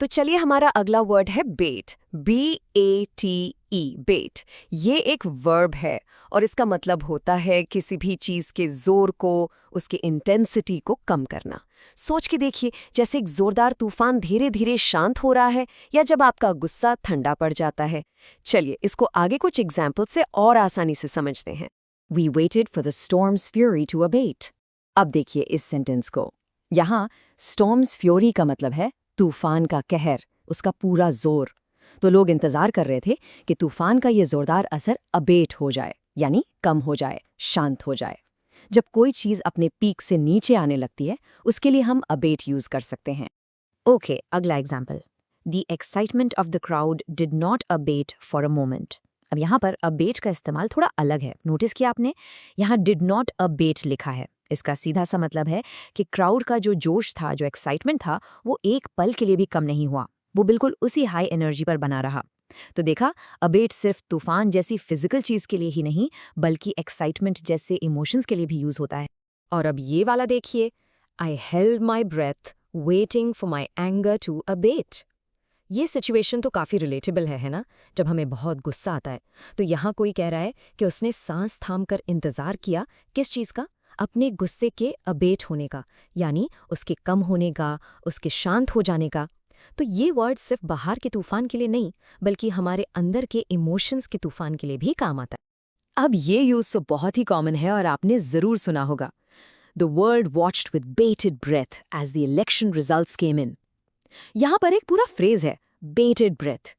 तो चलिए हमारा अगला वर्ड है बेट। BATE, बेट। ये एक वर्ब है और इसका मतलब होता है किसी भी चीज के जोर को, उसकी इंटेंसिटी को कम करना। सोच के देखिए, जैसे एक जोरदार तूफान धीरे धीरे शांत हो रहा है या जब आपका गुस्सा ठंडा पड़ जाता है। चलिए इसको आगे कुछ एग्जाम्पल से और आसानी से समझते हैं। We waited for the storm's fury to abate. अब देखिए इस सेंटेंस को। यहाँ storm's fury का मतलब है तूफान का कहर, उसका पूरा जोर। तो लोग इंतजार कर रहे थे कि तूफान का ये जोरदार असर अबेट हो जाए, यानी कम हो जाए, शांत हो जाए। जब कोई चीज़ अपने पीक से नीचे आने लगती है, उसके लिए हम अबेट यूज़ कर सकते हैं। ओके, अगला example. The excitement of the crowd did not abate for a moment. अब यहाँ पर अबेट का इस्तेमाल थोड़ा अलग है। नोटिस किया आपने, यहाँ डिड नॉट अबेट लिखा है। इसका सीधा सा मतलब है कि क्राउड का जो जोश था, जो एक्साइटमेंट था, वो एक पल के लिए भी कम नहीं हुआ। वो बिल्कुल उसी हाई एनर्जी पर बना रहा। तो देखा, अबेट सिर्फ तूफान जैसी फिजिकल चीज़ के लिए ही नहीं, बल्कि एक्साइटमेंट जैसे इमोशंस के लिए भी यूज़ होता है। और अब ये वाला देखिए, I held my breath waiting for my anger to abate. ये सिचुएशन तो काफ़ी रिलेटेबल है ना? जब हमें बहुत गुस्सा आता है तो यहाँ कोई कह रहा है कि उसने सांस थामकर इंतज़ार किया, किस चीज़ का? अपने गुस्से के अबेट होने का, यानी उसके कम होने का, उसके शांत हो जाने का। तो ये वर्ड सिर्फ बाहर के तूफान के लिए नहीं, बल्कि हमारे अंदर के इमोशंस के तूफान के लिए भी काम आता है। अब ये यूज़ तो बहुत ही कॉमन है और आपने ज़रूर सुना होगा। The world watched with bated breath as the election results came in. यहाँ पर एक पूरा फ्रेज है, बेटेड ब्रेथ।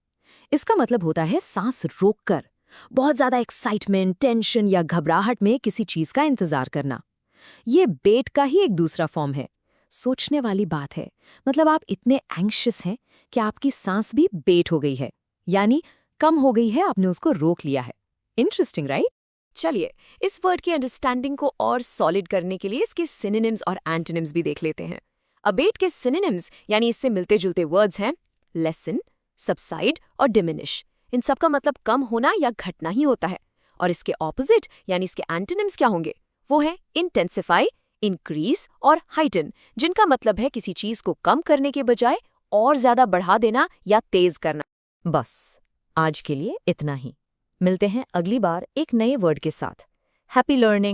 इसका मतलब होता है सांस रोककर, बहुत ज्यादा एक्साइटमेंट, टेंशन या घबराहट में किसी चीज का इंतजार करना। ये बेट का ही एक दूसरा फॉर्म है। सोचने वाली बात है, मतलब आप इतने एंग्शियस हैं कि आपकी सांस भी बेट हो गई है, यानी कम हो गई है, आपने उसको रोक लिया है। Interesting, right? चलिए इस वर्ड की अंडरस्टैंडिंग को और सॉलिड करने के लिए इसके सिनोनिम्स और एंटोनिम्स भी देख लेते हैं। अबेट के सिनोनिम्स यानी इससे मिलते जुलते वर्ड्स हैं लेसन, सबसाइड और डिमिनिश। इन सब का मतलब कम होना या घटना ही होता है। और इसके ऑपोजिट यानी इसके एंटोनिम्स क्या होंगे? वो है इंटेंसिफाई, इंक्रीज और हाइटन, जिनका मतलब है किसी चीज को कम करने के बजाय और ज्यादा बढ़ा देना या तेज करना। बस आज के लिए इतना ही। मिलते हैं अगली बार एक नए वर्ड के साथ। Happy learning.